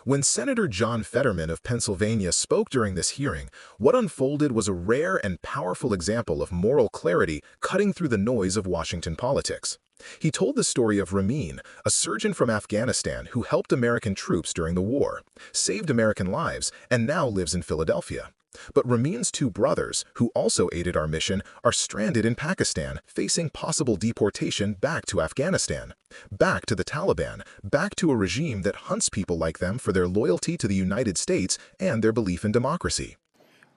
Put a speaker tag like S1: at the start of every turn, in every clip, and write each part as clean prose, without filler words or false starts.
S1: When Senator John Fetterman of Pennsylvania spoke during this hearing, what unfolded was a rare and powerful example of moral clarity cutting through the noise of Washington politics. He told the story of Ramin, a surgeon from Afghanistan who helped American troops during the war, saved American lives, and now lives in Philadelphia. But Ramin's two brothers, who also aided our mission, are stranded in Pakistan, facing possible deportation back to Afghanistan, back to the Taliban, back to a regime that hunts people like them for their loyalty to the United States and their belief in democracy.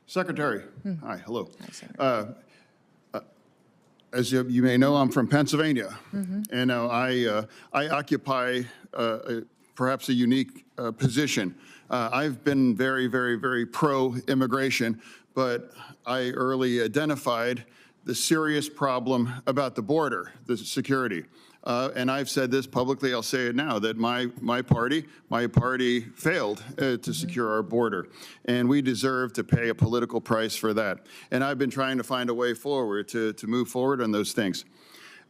S2: Secretary, hi, hello.
S3: Hi, Senator.
S2: As you may know, I'm from Pennsylvania, and I occupy perhaps a unique position. I've been very, very, very pro-immigration, but I early identified the serious problem about the border, the security. And I've said this publicly, I'll say it now, that my party failed to secure our border. And we deserve to pay a political price for that. And I've been trying to find a way forward to move forward on those things.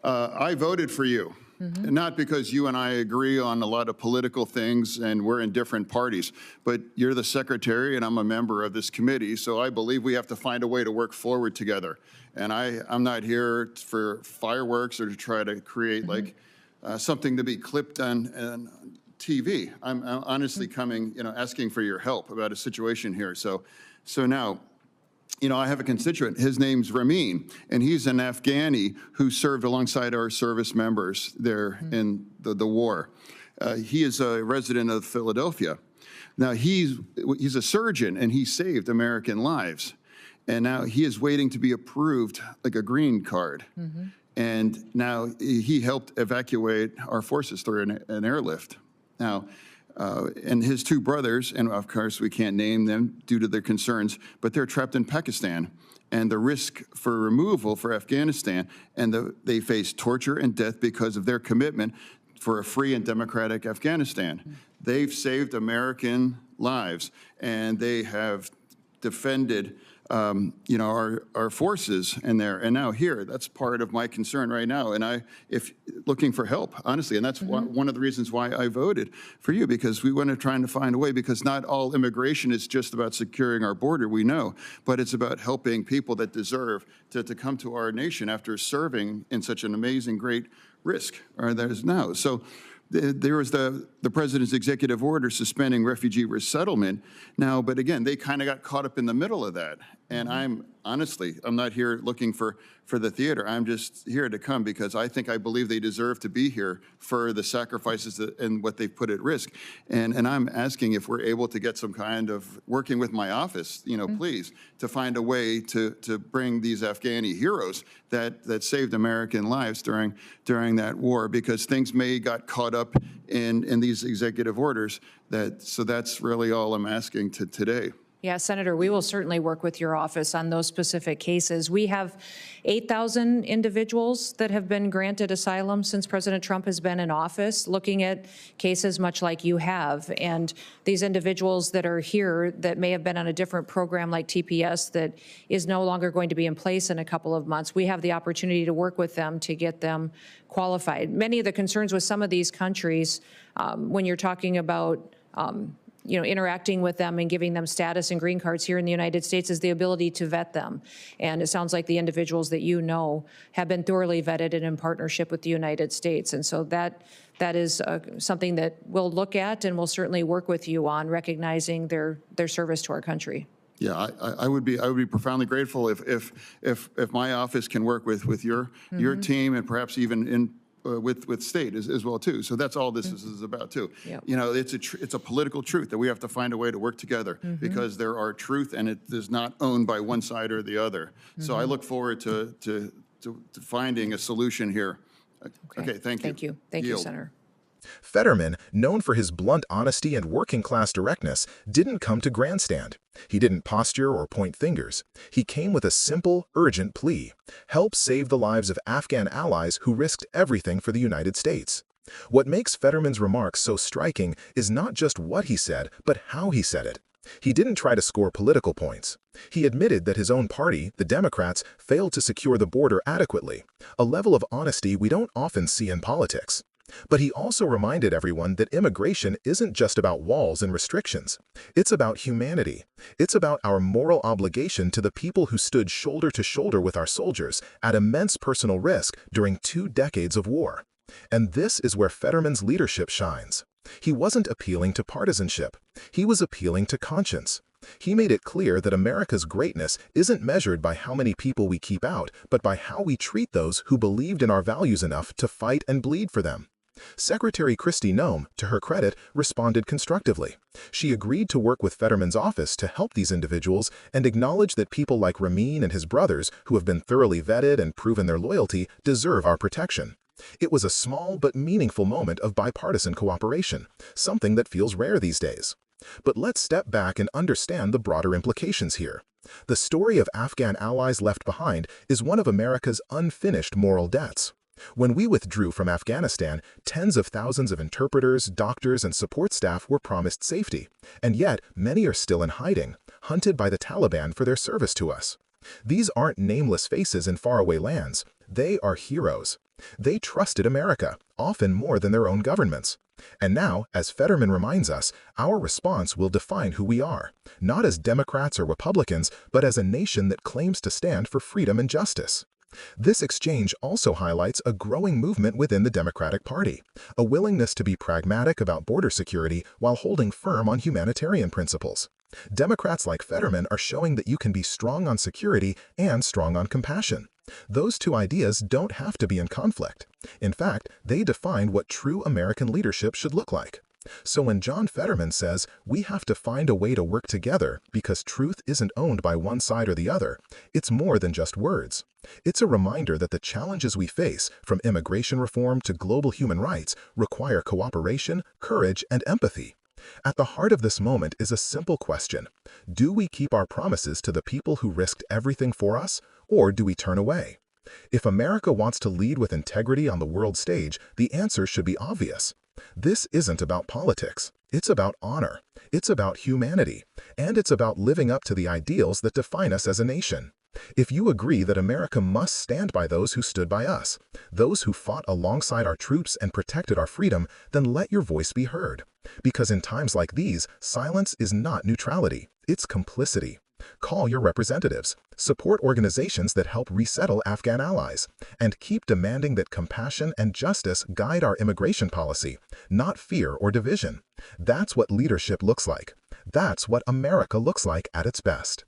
S2: I voted for you. Not because you and I agree on a lot of political things and we're in different parties, but you're the secretary and I'm a member of this committee, so I believe we have to find a way to work forward together. And I'm not here for fireworks or to try to create like something to be clipped on TV. I'm honestly coming, asking for your help about a situation here. So now, I have a constituent, his name's Ramin, and he's an Afghani who served alongside our service members there in the war. He is a resident of Philadelphia. Now, he's a surgeon, and he saved American lives. And now he is waiting to be approved like a green card. And now he helped evacuate our forces through an airlift. Now, and his two brothers, and of course we can't name them due to their concerns, but they're trapped in Pakistan. And the risk for removal for Afghanistan, and they face torture and death because of their commitment for a free and democratic Afghanistan. They've saved American lives, and they have defended our forces in there, and now here. That's part of my concern right now, and if looking for help, honestly, and that's one of the reasons why I voted for you, because we want to try to find a way, because not all immigration is just about securing our border, we know, but it's about helping people that deserve to come to our nation after serving in such an amazing, great risk, or there's now. So there was the president's executive order suspending refugee resettlement now, but again, they kind of got caught up in the middle of that. And I'm not here looking for the theater. I'm just here to come because I believe they deserve to be here for the sacrifices and what they've put at risk. And I'm asking if we're able to get some kind of, working with my office, please, to find a way to bring these Afghani heroes that saved American lives during that war, because things may got caught up in these executive orders. So that's really all I'm asking today.
S3: Yeah, Senator, we will certainly work with your office on those specific cases. We have 8,000 individuals that have been granted asylum since President Trump has been in office, looking at cases much like you have. And these individuals that are here that may have been on a different program like TPS that is no longer going to be in place in a couple of months, we have the opportunity to work with them to get them qualified. Many of the concerns with some of these countries, when you're talking about interacting with them and giving them status and green cards here in the United States, is the ability to vet them. And it sounds like the individuals that have been thoroughly vetted and in partnership with the United States. And so that is something that we'll look at, and we'll certainly work with you on recognizing their service to our country.
S2: Yeah, I would be profoundly grateful if my office can work with your team, and perhaps even with state as well too. So that's all this is about too. Yep. It's a political truth that we have to find a way to work together, because there are truth, and it is not owned by one side or the other. So I look forward to finding a solution here. Okay, thank you.
S3: Thank you, Senator.
S1: Fetterman, known for his blunt honesty and working-class directness, didn't come to grandstand. He didn't posture or point fingers. He came with a simple, urgent plea: help save the lives of Afghan allies who risked everything for the United States. What makes Fetterman's remarks so striking is not just what he said, but how he said it. He didn't try to score political points. He admitted that his own party, the Democrats, failed to secure the border adequately, a level of honesty we don't often see in politics. But he also reminded everyone that immigration isn't just about walls and restrictions. It's about humanity. It's about our moral obligation to the people who stood shoulder to shoulder with our soldiers at immense personal risk during 2 decades of war. And this is where Fetterman's leadership shines. He wasn't appealing to partisanship. He was appealing to conscience. He made it clear that America's greatness isn't measured by how many people we keep out, but by how we treat those who believed in our values enough to fight and bleed for them. Secretary Kristi Noem, to her credit, responded constructively. She agreed to work with Fetterman's office to help these individuals and acknowledged that people like Ramin and his brothers, who have been thoroughly vetted and proven their loyalty, deserve our protection. It was a small but meaningful moment of bipartisan cooperation, something that feels rare these days. But let's step back and understand the broader implications here. The story of Afghan allies left behind is one of America's unfinished moral debts. When we withdrew from Afghanistan, tens of thousands of interpreters, doctors, and support staff were promised safety, and yet many are still in hiding, hunted by the Taliban for their service to us. These aren't nameless faces in faraway lands. They are heroes. They trusted America, often more than their own governments. And now, as Fetterman reminds us, our response will define who we are, not as Democrats or Republicans, but as a nation that claims to stand for freedom and justice. This exchange also highlights a growing movement within the Democratic Party, a willingness to be pragmatic about border security while holding firm on humanitarian principles. Democrats like Fetterman are showing that you can be strong on security and strong on compassion. Those two ideas don't have to be in conflict. In fact, they define what true American leadership should look like. So when John Fetterman says we have to find a way to work together because truth isn't owned by one side or the other, it's more than just words. It's a reminder that the challenges we face, from immigration reform to global human rights, require cooperation, courage, and empathy. At the heart of this moment is a simple question. Do we keep our promises to the people who risked everything for us, or do we turn away? If America wants to lead with integrity on the world stage, the answer should be obvious. This isn't about politics. It's about honor. It's about humanity. And it's about living up to the ideals that define us as a nation. If you agree that America must stand by those who stood by us, those who fought alongside our troops and protected our freedom, then let your voice be heard. Because in times like these, silence is not neutrality, it's complicity. Call your representatives, support organizations that help resettle Afghan allies, and keep demanding that compassion and justice guide our immigration policy, not fear or division. That's what leadership looks like. That's what America looks like at its best.